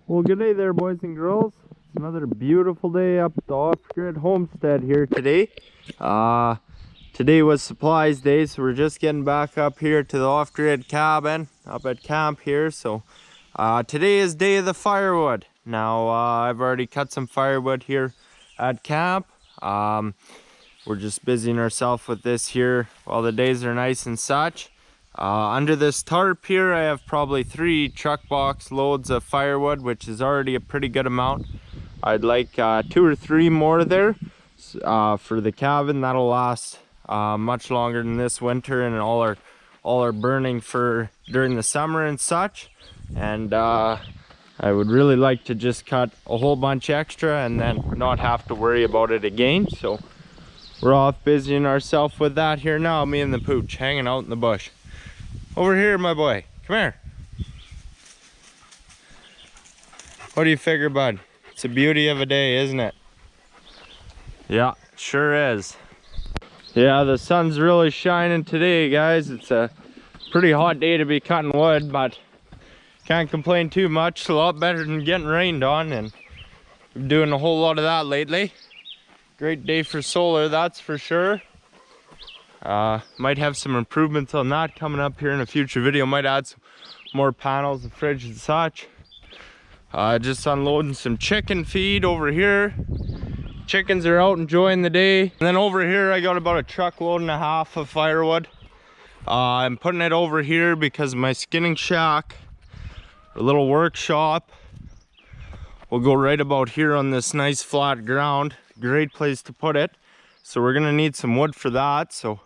Well, good day there, boys and girls. It's another beautiful day up at the Offgrid Homestead here today. Today was supplies day, so we're just getting back up here to the Offgrid cabin up at camp here. So today is day of the firewood. Now I've already cut some firewood here at camp. We're just busying ourselves with this here while the days are nice and such. Under this tarp here, I have probably 3 truck box loads of firewood, which is already a pretty good amount. I'd like 2 or 3 more there for the cabin. That'll last much longer than this winter, and all our burning for during the summer and such. And I would really like to just cut a whole bunch extra and then not have to worry about it again. So we're off busying ourselves with that here now, me and the pooch hanging out in the bush. Over here, my boy. Come here. What do you figure, bud? It's a beauty of a day, isn't it? Yeah, sure is. Yeah, the sun's really shining today, guys. It's a pretty hot day to be cutting wood, but can't complain too much. It's a lot better than getting rained on, and I'm doing a whole lot of that lately. Great day for solar, that's for sure. Might have some improvements on that coming up here in a future video. Might add some more panels, the fridge and such. Just unloading some chicken feed over here. Chickens are out enjoying the day. And then over here I got about a truckload and a half of firewood. I'm putting it over here because my skinning shack, a little workshop, will go right about here on this nice flat ground. Great place to put it. So we're gonna need some wood for that. So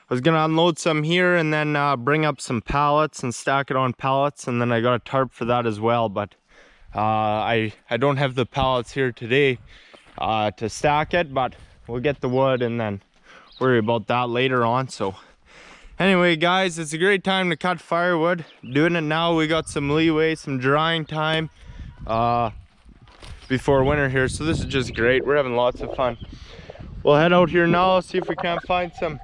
I was gonna unload some here and then bring up some pallets and stack it on pallets, and then I got a tarp for that as well. But I don't have the pallets here today to stack it, but we'll get the wood and then worry about that later on. So anyway, guys, it's a great time to cut firewood. Doing it now, we got some leeway, some drying time before winter here, so this is just great. We're having lots of fun. We'll head out here now, see if we can't find some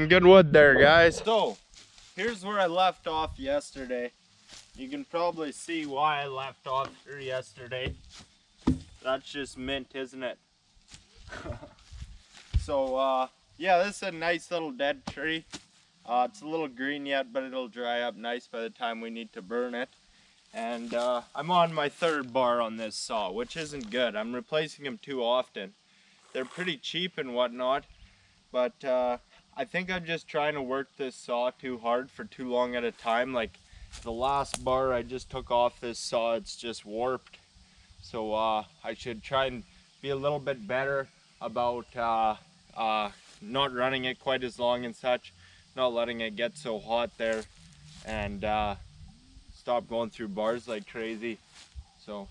good wood there, guys. So here's where I left off yesterday. You can probably see why I left off here yesterday. That's just mint, isn't it? So yeah, this is a nice little dead tree. It's a little green yet, but it'll dry up nice by the time we need to burn it. And I'm on my 3rd bar on this saw, which isn't good. I'm replacing them too often. They're pretty cheap and whatnot, but I think I'm just trying to work this saw too hard for too long at a time. Like the last bar I just took off this saw, it's just warped. So I should try and be a little bit better about not running it quite as long and such, not letting it get so hot there, and stop going through bars like crazy. So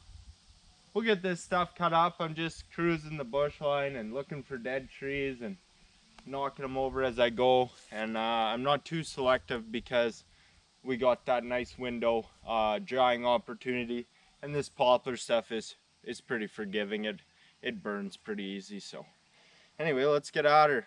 we'll get this stuff cut up. I'm just cruising the bush line and looking for dead trees and knocking them over as I go. And I'm not too selective because we got that nice window drying opportunity. And this poplar stuff is pretty forgiving. It burns pretty easy. So anyway, let's get at her.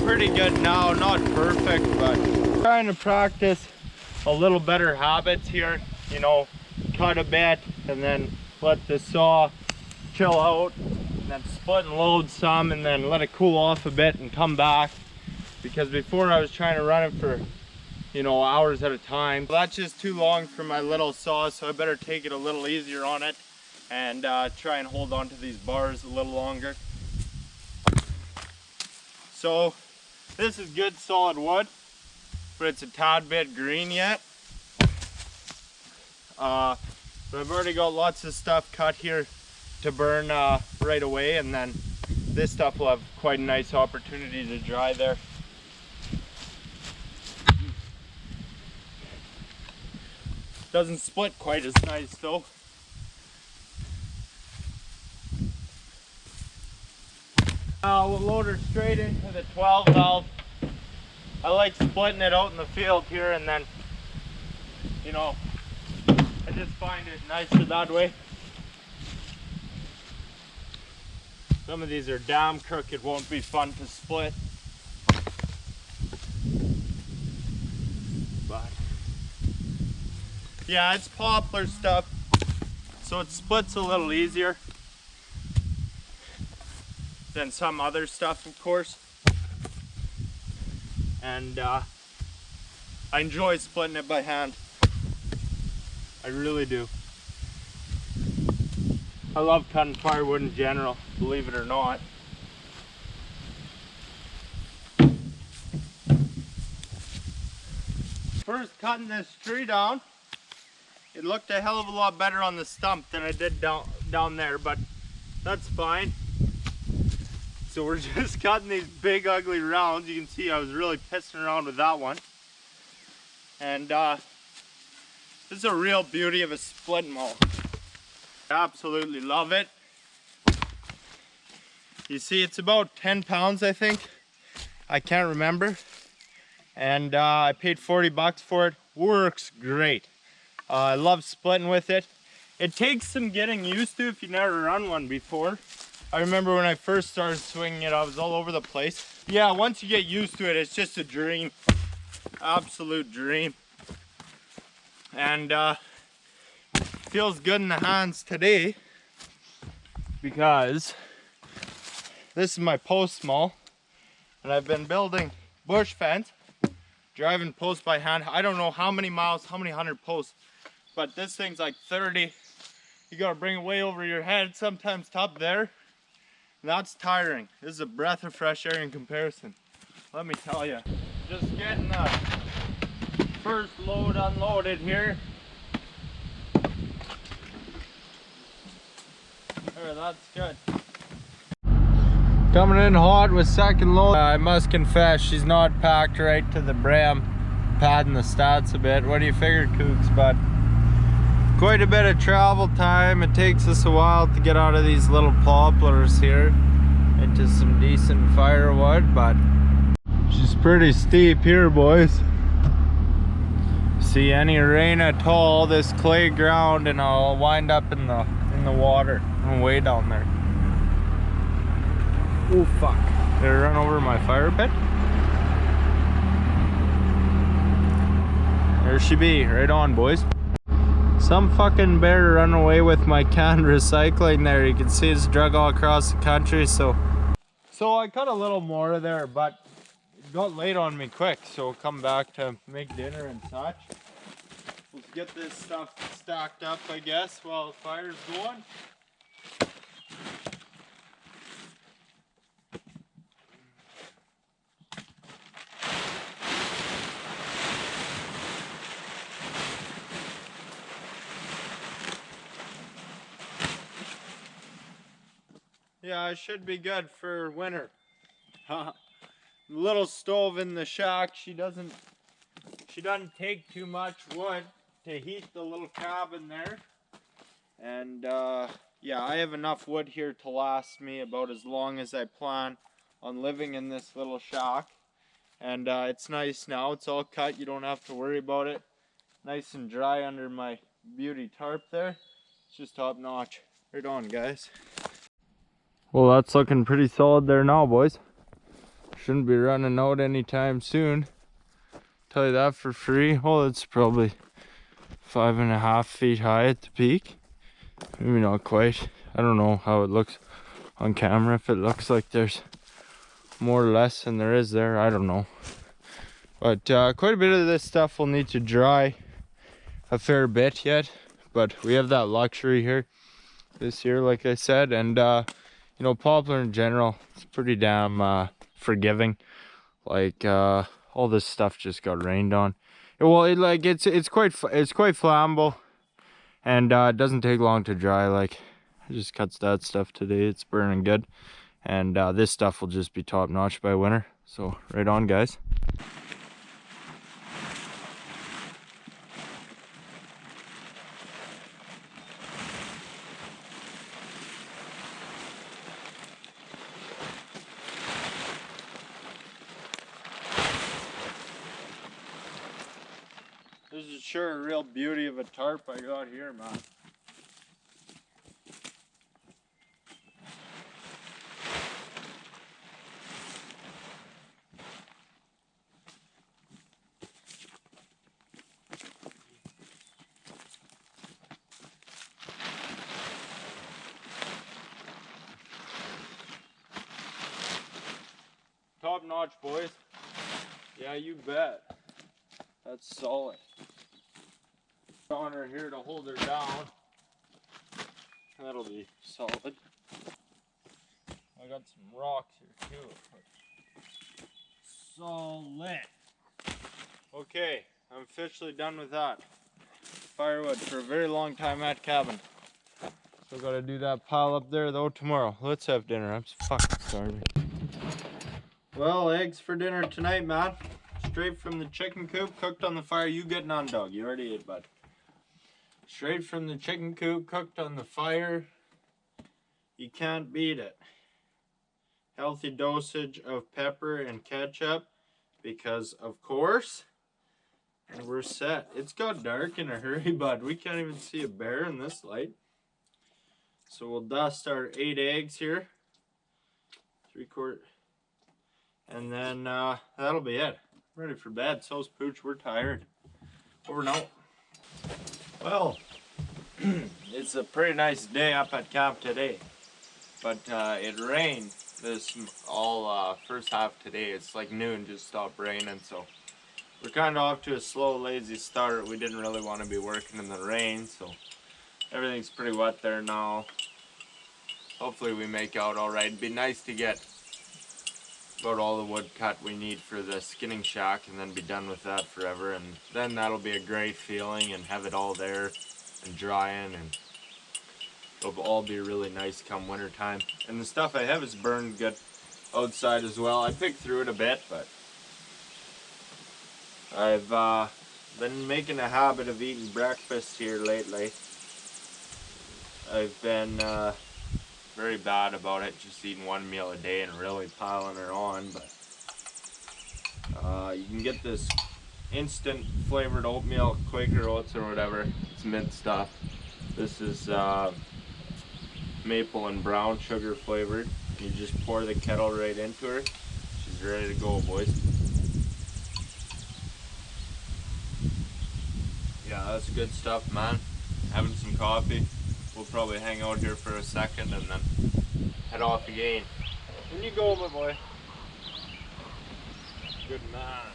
Pretty good now, not perfect, but trying to practice a little better habits here. You know, cut a bit and then let the saw chill out, and then split and load some and then let it cool off a bit and come back, because before I was trying to run it for, you know, hours at a time. That's just too long for my little saw, so I better take it a little easier on it and try and hold on to these bars a little longer. So this is good solid wood. but it's a tad bit green yet. But I've already got lots of stuff cut here to burn right away, and then this stuff will have quite a nice opportunity to dry there. Doesn't split quite as nice though. We'll load her straight into the 12 valve. I like splitting it out in the field here, and then, you know, I just find it nicer that way. Some of these are damn crooked, won't be fun to split. But yeah, it's poplar stuff, so it splits a little easier than some other stuff, of course. And I enjoy splitting it by hand. I really do. I love cutting firewood in general, believe it or not. First cutting this tree down, it looked a hell of a lot better on the stump than it did down there, but that's fine. So we're just cutting these big ugly rounds. You can see I was really pissing around with that one. And this is a real beauty of a split mow. I absolutely love it. You see, it's about 10 pounds, I think. I can't remember. And I paid 40 bucks for it. Works great. I love splitting with it. It takes some getting used to if you've never run one before. I remember when I first started swinging it, I was all over the place. Yeah, once you get used to it, it's just a dream. Absolute dream. And feels good in the hands today because this is my post mow, and I've been building bush fence, driving posts by hand. I don't know how many miles, how many hundred posts, but this thing's like 30. You gotta bring it way over your head, sometimes top there. That's tiring. This is a breath of fresh air in comparison, let me tell you. Just getting the first load unloaded here. There, that's good. Coming in hot with second load. I must confess, she's not packed right to the brim. Padding the stats a bit. What do you figure, Kooks? But quite a bit of travel time. It takes us a while to get out of these little poplars here into some decent firewood, but she's pretty steep here, boys. See any rain at all, this clay ground, and I'll wind up in the water. I'm way down there. Oh fuck. Did I run over my fire pit? There she be, right on, boys. Some fucking bear run away with my canned recycling there. You can see it's drug all across the country, so I cut a little more there, but it got late on me quick, so we'll come back to make dinner and such. Let's get this stuff stacked up, I guess, while the fire's going. Yeah, I should be good for winter. Little stove in the shack, she doesn't take too much wood to heat the little cabin there. And yeah, I have enough wood here to last me about as long as I plan on living in this little shack. And it's nice now, it's all cut, you don't have to worry about it. Nice and dry under my beauty tarp there. It's just top notch. Right on, guys. Well, that's looking pretty solid there now, boys. Shouldn't be running out anytime soon. Tell you that for free. Well, it's probably 5.5 feet high at the peak. Maybe not quite. I don't know how it looks on camera. If it looks like there's more or less than there is there, I don't know. But quite a bit of this stuff will need to dry a fair bit yet. But we have that luxury here this year, like I said. And you know, poplar in general, it's pretty damn forgiving. Like all this stuff just got rained on. Well, it's quite flammable, and it doesn't take long to dry. Like, I just cuts that stuff today. It's burning good, and this stuff will just be top notch by winter. So right on, guys. This is sure a real beauty of a tarp I got here, man. Top notch, boys. Yeah, you bet. That's solid. On her here to hold her down. That'll be solid. I got some rocks here too. Solid. Okay, I'm officially done with that. Firewood for a very long time at cabin. Still gotta do that pile up there though tomorrow. Let's have dinner. I'm fucking starving. Well, eggs for dinner tonight, man. Straight from the chicken coop, cooked on the fire. You getting on, dog? You already ate, bud. Straight from the chicken coop, cooked on the fire. You can't beat it. Healthy dosage of pepper and ketchup, because of course. And we're set. It's got dark in a hurry, bud. We can't even see a bear in this light. So we'll dust our 8 eggs here. 3/4. And then that'll be it. Ready for bed. So's Pooch. We're tired. Over and out. Well, it's a pretty nice day up at camp today, but it rained this all first half today. It's like noon, just stopped raining, so we're kind of off to a slow, lazy start. We didn't really want to be working in the rain, so everything's pretty wet there now. Hopefully we make out all right. It'd be nice to get about all the wood cut we need for the skinning shack and then be done with that forever, and then that'll be a great feeling and have it all there and drying, and it'll all be really nice come winter time. And the stuff I have is burned good outside as well. I picked through it a bit, but I've been making a habit of eating breakfast here lately. I've been very bad about it, just eating 1 meal a day and really piling her on, but you can get this instant flavored oatmeal, Quaker oats or whatever. It's mint stuff. This is maple and brown sugar flavored. You just pour the kettle right into her. She's ready to go, boys. Yeah, that's good stuff, man. Having some coffee. We'll probably hang out here for a second and then head off again. When you go, my boy. Good man.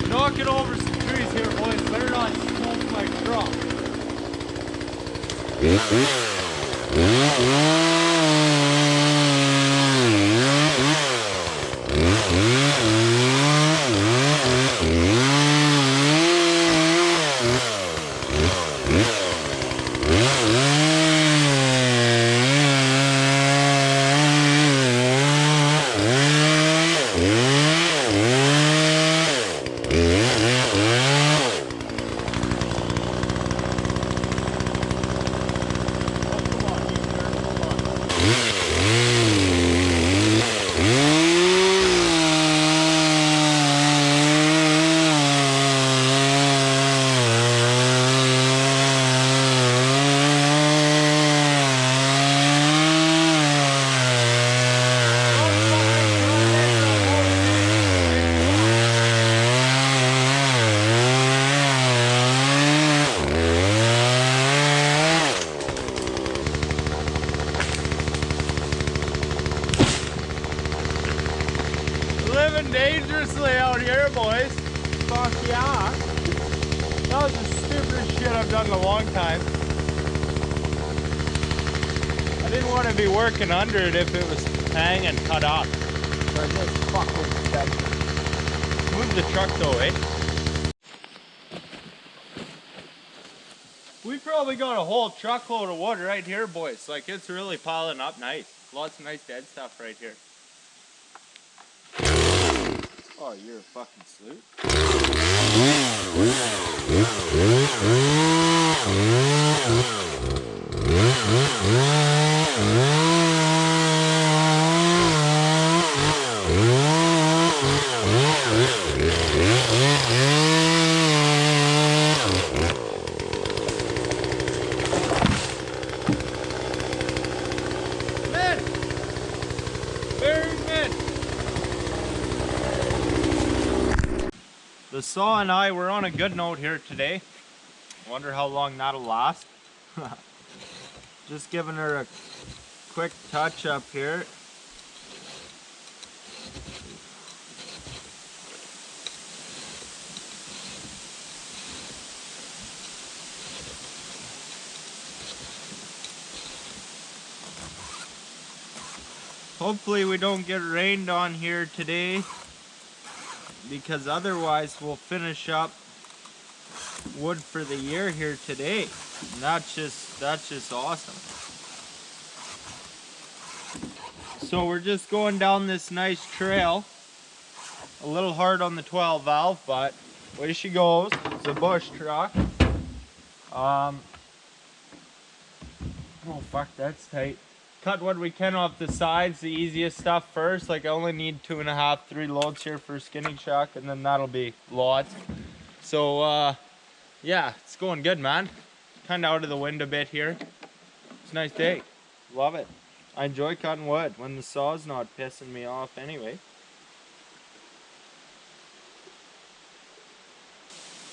Knocking over some trees here, boys. Better not smoke my truck. Living dangerously out here, boys. Fuck yeah. That was a stupid stupidest shit I've done in a long time. I didn't want to be working under it if it was hanging cut up. So I just fucking bent it. Move the truck though, eh? We probably got a whole truckload of wood right here, boys. Like, it's really piling up nice. Lots of nice dead stuff right here. Oh, you're a fucking sloot. The saw and I were on a good note here today. Wonder how long that'll last. Just giving her a quick touch up here. Hopefully we don't get rained on here today, because otherwise we'll finish up wood for the year here today. And that's just awesome. So we're just going down this nice trail. A little hard on the 12 valve, but away she goes. It's a bush truck. Oh fuck, that's tight. Cut what we can off the sides, the easiest stuff first. Like, I only need 2.5, 3 loads here for a skinning chuck, and then that'll be lots. So yeah, it's going good, man. Kind of out of the wind a bit here. It's a nice day. Love it. I enjoy cutting wood when the saw's not pissing me off anyway.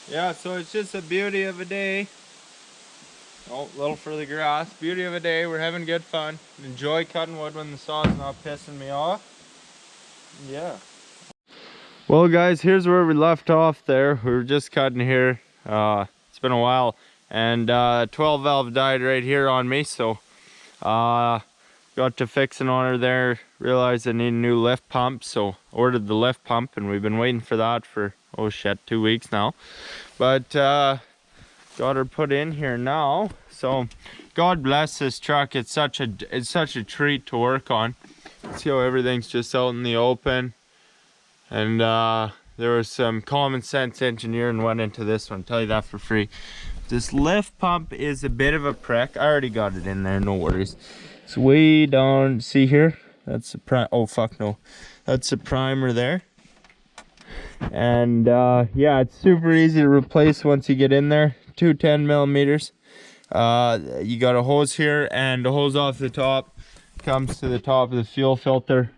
Yeah, so it's just a beauty of a day. Oh, a little for the grass. Beauty of a day. We're having good fun. Enjoy cutting wood when the saw's not pissing me off. Yeah. Well, guys, here's where we left off there. We were just cutting here. It's been a while. And 12 valve died right here on me. So got to fixing on her there. Realized I need a new lift pump. So ordered the lift pump. And we've been waiting for that for, oh shit, 2 weeks now. But got her put in here now. So God bless this truck. It's such a treat to work on. See how everything's just out in the open. And there was some common sense engineering went into this one. I'll tell you that for free. This lift pump is a bit of a prick. I already got it in there, no worries. It's way down, see here? That's the prime, oh fuck no. That's the primer there. And yeah, it's super easy to replace once you get in there. 210 millimeters. You got a hose here, and the hose off the top comes to the top of the fuel filter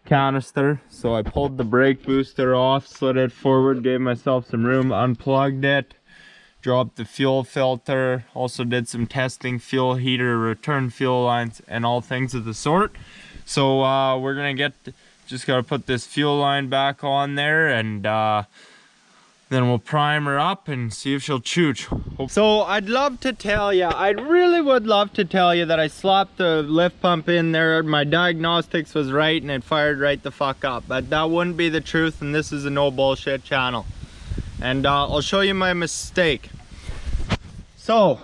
canister. So I pulled the brake booster off, slid it forward, gave myself some room, unplugged it, dropped the fuel filter, also did some testing, fuel heater, return fuel lines, and all things of the sort. So we're gonna just gotta put this fuel line back on there, and then we'll prime her up and see if she'll chooch. So I'd love to tell you, I really would love to tell you that I slapped the lift pump in there, my diagnostics was right, and it fired right the fuck up. But that wouldn't be the truth, and this is a no bullshit channel. And I'll show you my mistake. So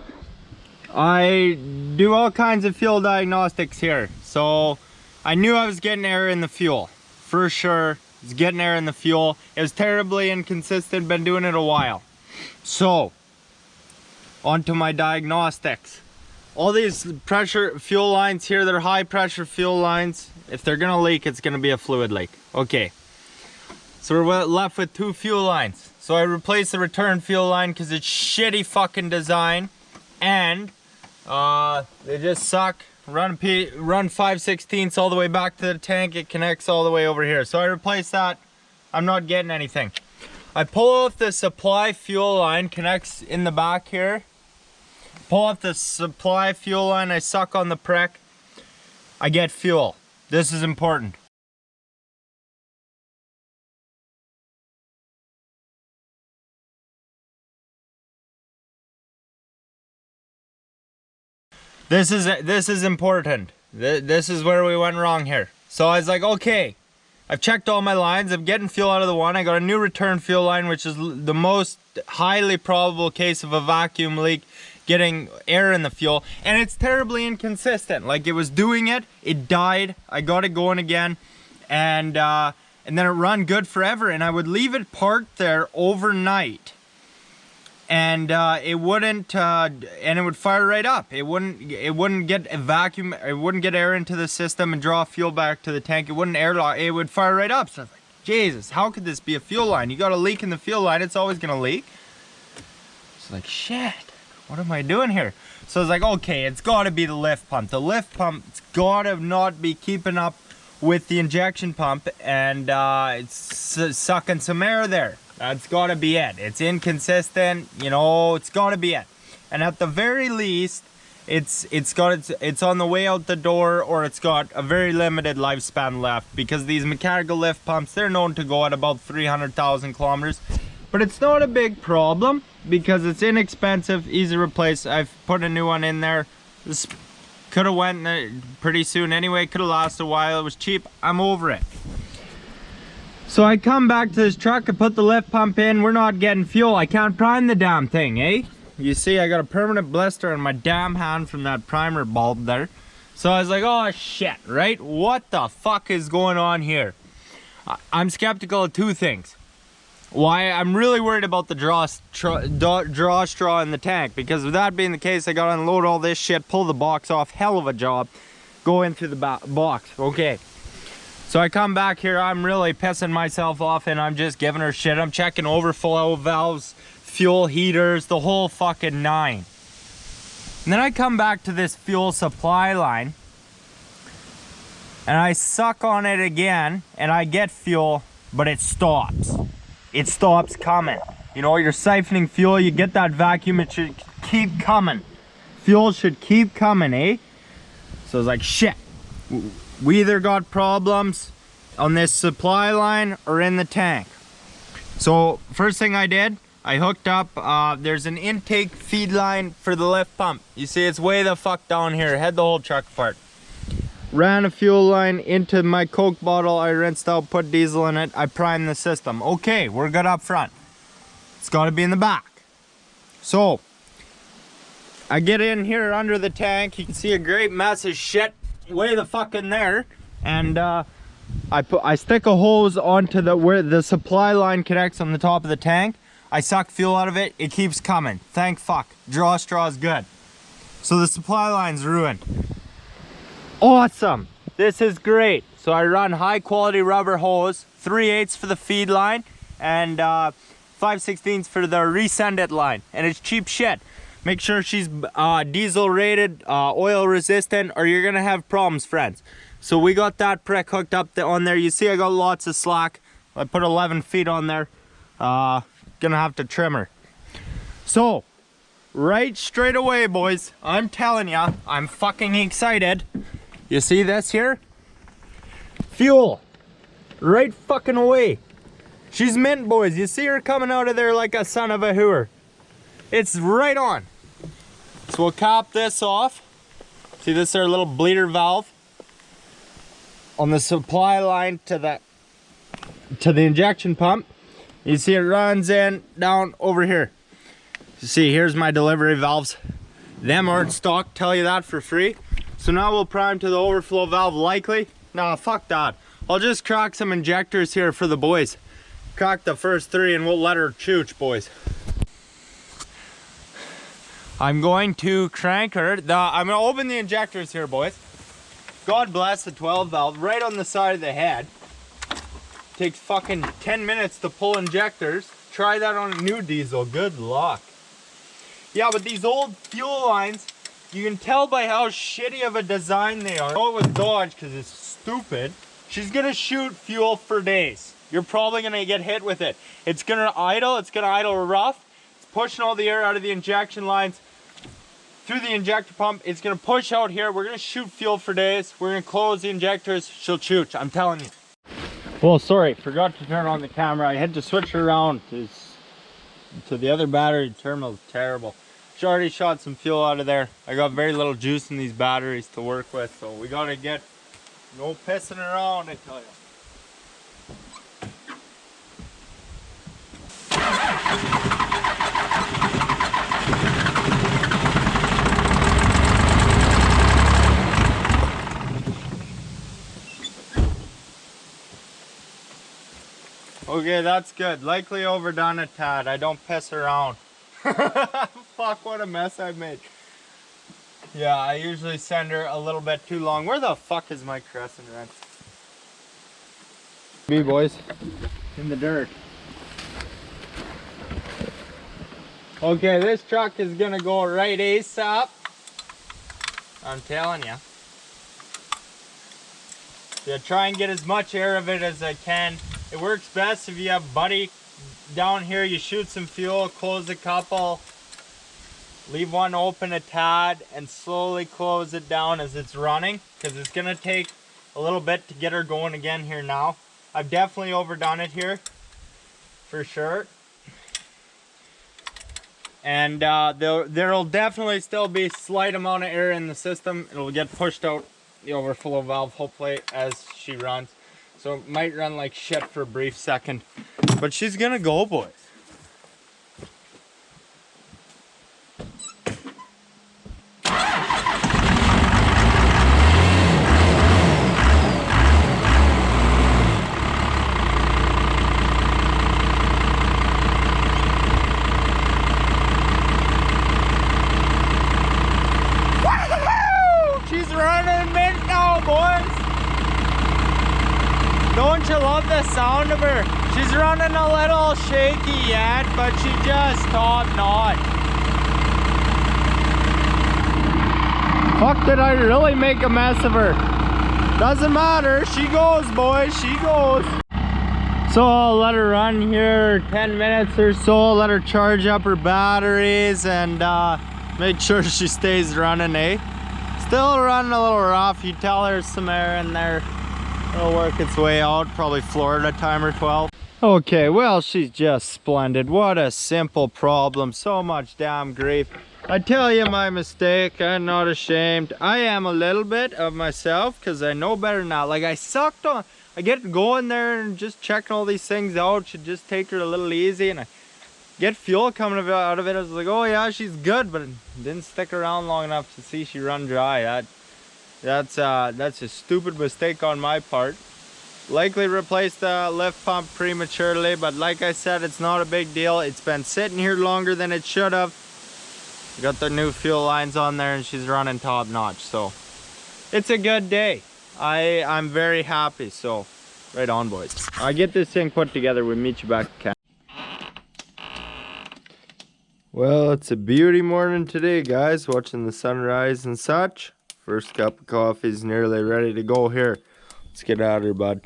I do all kinds of fuel diagnostics here. So I knew I was getting air in the fuel, for sure. It's getting air in the fuel. It was terribly inconsistent, been doing it a while. So, onto my diagnostics. All these pressure fuel lines here, they're high pressure fuel lines. If they're gonna leak, it's gonna be a fluid leak. Okay, so we're left with 2 fuel lines. So I replaced the return fuel line because it's shitty fucking design. And they just suck. Run 5/16 all the way back to the tank. It connects all the way over here. So I replaced that. I'm not getting anything. I pull off the supply fuel line, connects in the back here. Pull off the supply fuel line, I suck on the prick. I get fuel. This is important. This is important. This is where we went wrong here. So I was like, okay, I've checked all my lines. I'm getting fuel out of the one. I got a new return fuel line, which is the most highly probable case of a vacuum leak getting air in the fuel, and it's terribly inconsistent. Like, it was doing it, it died, I got it going again, and then it run good forever, and I would leave it parked there overnight, and it wouldn't and it would fire right up. It wouldn't get a vacuum, it wouldn't get air into the system and draw fuel back to the tank. It wouldn't airlock, it would fire right up. So I was like, Jesus, how could this be a fuel line? You got a leak in the fuel line, it's always gonna leak. It's like, shit, what am I doing here? So I was like, okay, it's gotta be the lift pump. The lift pump's gotta not be keeping up with the injection pump, and it's sucking some air there. That's gotta be it. It's inconsistent, you know, it's gotta be it. And at the very least, it's on the way out the door, or it's got a very limited lifespan left, because these mechanical lift pumps, they're known to go at about 300,000 kilometers. But it's not a big problem because it's inexpensive, easy to replace. I've put a new one in there. This could have went pretty soon anyway, could have lasted a while, it was cheap, I'm over it. So I come back to this truck, I put the lift pump in, we're not getting fuel, I can't prime the damn thing, eh? You see, I got a permanent blister on my damn hand from that primer bulb there. So I was like, oh shit, right? What the fuck is going on here? I'm skeptical of two things. Why, I'm really worried about the draw straw in the tank, because with that being the case, I gotta unload all this shit, pull the box off, hell of a job, go in through the box. Okay, so I come back here, I'm really pissing myself off, and I'm just giving her shit. I'm checking overflow valves, fuel heaters, the whole fucking nine. And then I come back to this fuel supply line, and I suck on it again, and I get fuel, but it stops. It stops coming. You know, you're siphoning fuel, you get that vacuum, it should keep coming. Fuel should keep coming, eh? So I was like, shit. We either got problems on this supply line or in the tank. So first thing I did, I hooked up, there's an intake feed line for the lift pump. You see, it's way the fuck down here, had the whole truck apart. Ran a fuel line into my Coke bottle, I rinsed out, put diesel in it, I primed the system. Okay, we're good up front. It's gotta be in the back. So, I get in here under the tank, you can see a great mess of shit way the fuck in there. And I stick a hose onto where the supply line connects on the top of the tank. I suck fuel out of it, it keeps coming. Thank fuck, draw straw is good. So the supply line's ruined. Awesome, this is great. So I run high quality rubber hose, 3/8 for the feed line, and 5/16 for the resend it line, and it's cheap shit. Make sure she's diesel rated, oil resistant, or you're gonna have problems, friends. So we got that prick hooked up on there. You see I got lots of slack. I put 11 feet on there. Gonna have to trim her. So, right straight away, boys, I'm telling ya, I'm fucking excited. You see this here? Fuel. Right fucking away. She's mint, boys. You see her coming out of there like a son of a hooer. It's right on. So we'll cap this off. See this there little bleeder valve on the supply line to the injection pump. You see it runs in down over here. You see, here's my delivery valves. Them aren't stock, tell you that for free. So now we'll prime to the overflow valve likely. Nah, fuck that. I'll just crack some injectors here for the boys. Crack the first 3 and we'll let her chooch, boys. I'm going to crank her. I'm gonna open the injectors here, boys. God bless the 12 valve right on the side of the head. Takes fucking 10 minutes to pull injectors. Try that on a new diesel, good luck. Yeah, but these old fuel lines, you can tell by how shitty of a design they are. I know it was Dodge because it's stupid. She's gonna shoot fuel for days. You're probably gonna get hit with it. It's gonna idle rough. It's pushing all the air out of the injection lines through the injector pump. It's gonna push out here. We're gonna shoot fuel for days. We're gonna close the injectors. She'll chooch, I'm telling you. Well, sorry, forgot to turn on the camera. I had to switch her around to the other battery terminal. Terrible. already shot some fuel out of there. I got very little juice in these batteries to work with, so we gotta get no pissing around, I tell you. Okay, that's good. Likely overdone a tad. I don't piss around. Fuck, what a mess I've made. Yeah, I usually send her a little bit too long. Where the fuck is my crescent wrench? Me, boys. In the dirt. Okay, this truck is gonna go right ASAP. I'm telling you. Yeah, try and get as much air of it as I can. It works best if you have buddy down here, you shoot some fuel, close a couple, leave one open a tad, and slowly close it down as it's running, because it's going to take a little bit to get her going again here now. I've definitely overdone it here, for sure. And there'll definitely still be a slight amount of air in the system. It'll get pushed out the overflow valve, hopefully, as she runs. So it might run like shit for a brief second, but she's gonna go, boys. She's running mint now, boys. Don't you love the sound of her? She's running a little shaky yet, but she just top notch. Fuck, did I really make a mess of her? Doesn't matter, she goes, boys, she goes. So I'll let her run here 10 minutes or so, let her charge up her batteries and make sure she stays running, eh? Still running a little rough, you tell there's some air in there. It'll work its way out, probably Florida timer 12. Okay, well, she's just splendid. What a simple problem, so much damn grief. I tell you my mistake, I'm not ashamed. I am a little bit of myself, because I know better now. Like, I sucked on, I get going there and just checking all these things out. Should just take her a little easy, and I get fuel coming out of it. I was like, oh yeah, she's good, but it didn't stick around long enough to see she run dry. That's a stupid mistake on my part. Likely replaced the lift pump prematurely, but like I said, it's not a big deal. It's been sitting here longer than it should have. Got the new fuel lines on there and she's running top notch, so it's a good day. I'm very happy, so right on, boys. I get this thing put together, we'll meet you back at camp. Well, it's a beauty morning today, guys, watching the sunrise and such. First cup of coffee is nearly ready to go here. Let's get out of here, bud.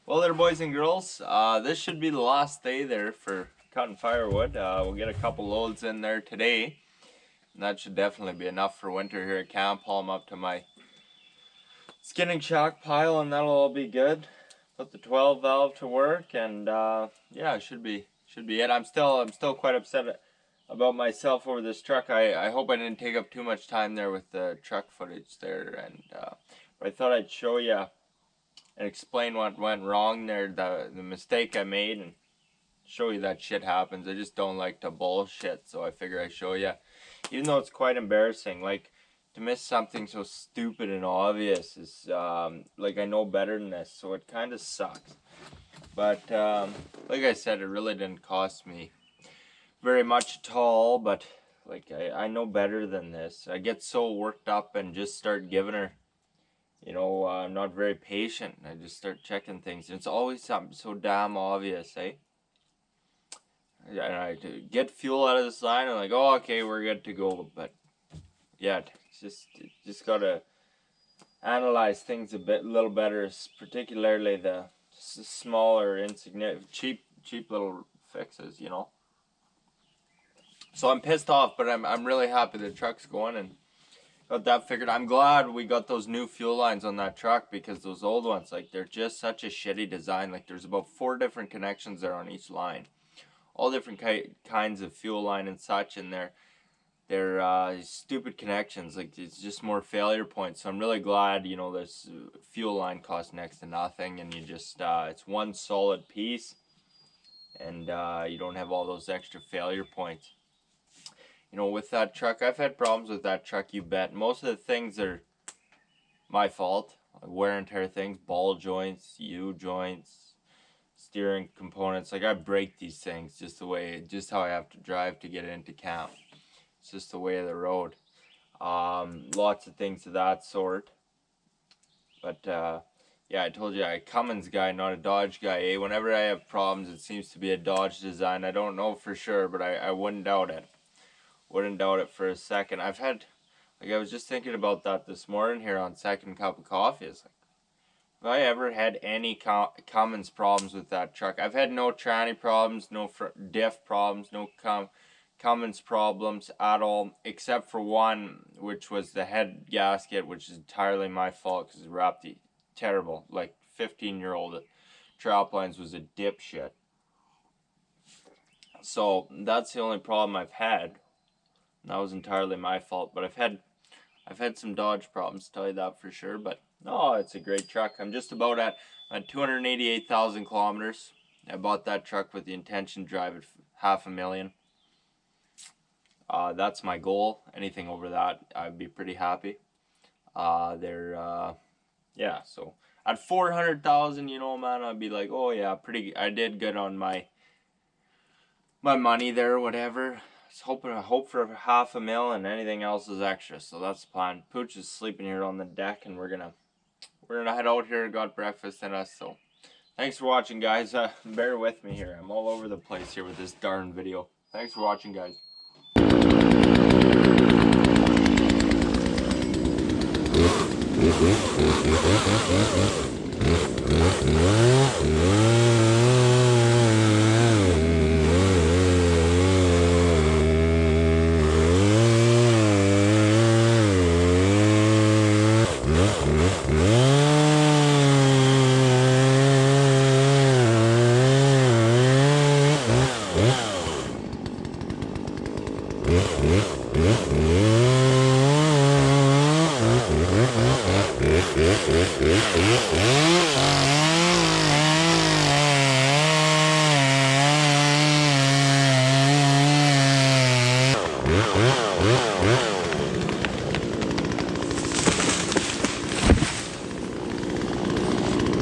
Well there, boys and girls, this should be the last day there for cutting firewood. We'll get a couple loads in there today, and that should definitely be enough for winter here at camp. Haul them up to my skinning shock pile and that'll all be good. Put the 12 valve to work, and yeah, it should be it. I'm still quite upset about myself over this truck. I hope I didn't take up too much time there with the truck footage there, and but I thought I'd show you and explain what went wrong there, the mistake I made, and show you that shit happens. I just don't like to bullshit, so I figure I'd show you. Even though it's quite embarrassing, like, to miss something so stupid and obvious is, like, I know better than this, so it kind of sucks. But, like I said, it really didn't cost me very much at all, but like I know better than this. I get so worked up and just start giving her, you know, I'm not very patient. I just start checking things, and it's always something so damn obvious, eh? And I get fuel out of this line, I'm like, oh, okay, we're good to go. But yeah, just gotta analyze things a little better, particularly the smaller, insignificant, cheap little fixes, you know. So I'm pissed off, but I'm really happy the truck's going and got that figured. I'm glad we got those new fuel lines on that truck, because those old ones, like, they're just such a shitty design. Like, there's about 4 different connections there on each line, all different kinds of fuel line and such, and they're stupid connections. Like, it's just more failure points. So I'm really glad, you know, this fuel line costs next to nothing, and you just it's one solid piece, and you don't have all those extra failure points. You know, with that truck, I've had problems with that truck, you bet. Most of the things are my fault. Like wear and tear things, ball joints, U-joints, steering components. Like, I break these things just how I have to drive to get into camp. It's just the way of the road. Lots of things of that sort. But yeah, I told you, I'm a Cummins guy, not a Dodge guy. Eh? Whenever I have problems, it seems to be a Dodge design. I don't know for sure, but I wouldn't doubt it. Wouldn't doubt it for a second. I was just thinking about that this morning here on Second Cup of Coffee. It's like, have I ever had any Cummins problems with that truck? I've had no tranny problems, no diff problems, no Cummins problems at all, except for one, which was the head gasket, which is entirely my fault because it wrapped terrible. Like, 15-year-old Traplines was a dipshit. So that's the only problem I've had. That was entirely my fault. But I've had some Dodge problems, tell you that for sure. But no, it's a great truck. I'm just about at 288,000 kilometers. I bought that truck with the intention to drive it 500,000. That's my goal. Anything over that, I'd be pretty happy. Yeah, so at 400,000, you know, man, I'd be like, oh yeah, I did good on my money there or whatever. I hope for 500,000, and anything else is extra. So that's the plan. Pooch is sleeping here on the deck, and we're gonna head out here. Got breakfast in us. So thanks for watching, guys. Bear with me here. I'm all over the place here with this darn video. Thanks for watching, guys.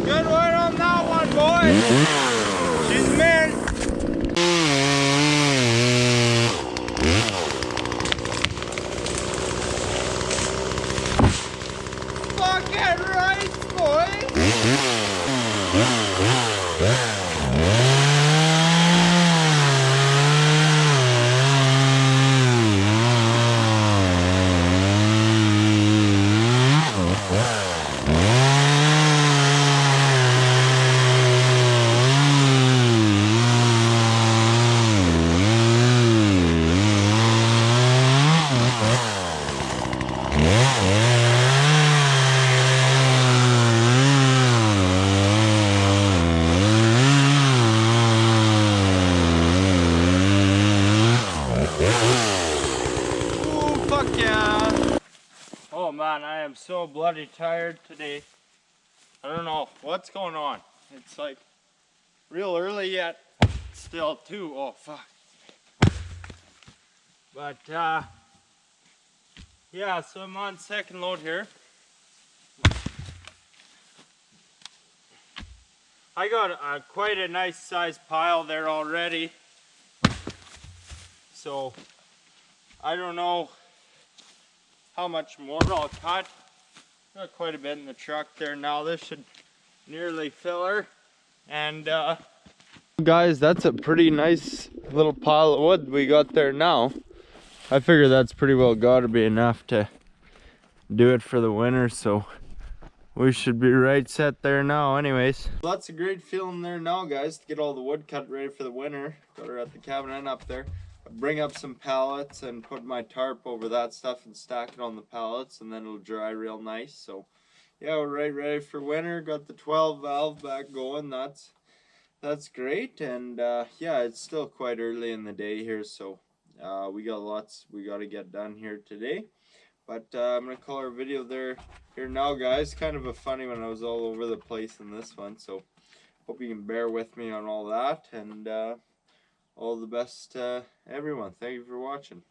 Good one on that one, boys. She's mint. Fucking right, boys. Oh man, I am so bloody tired today. I don't know what's going on. It's like real early yet still too. Oh fuck. But yeah, so I'm on second load here. I got quite a nice sized pile there already. So I don't know how much more I'll cut. Got quite a bit in the truck there now. This should nearly fill her. And guys, that's a pretty nice little pile of wood we got there now. I figure that's pretty well gotta be enough to do it for the winter, so we should be right set there now anyways. Lots of great feeling there now, guys, to get all the wood cut ready for the winter. Got her at the cabin and up there. Bring up some pallets and put my tarp over that stuff and stack it on the pallets, and then it'll dry real nice. So yeah, we're right ready for winter. Got the 12 valve back going. That's great. And yeah, it's still quite early in the day here, so We got lots we got to get done here today. But I'm going to call our video here now, guys. Kind of a funny one. I was all over the place in this one. So hope you can bear with me on all that. And all the best to everyone. Thank you for watching.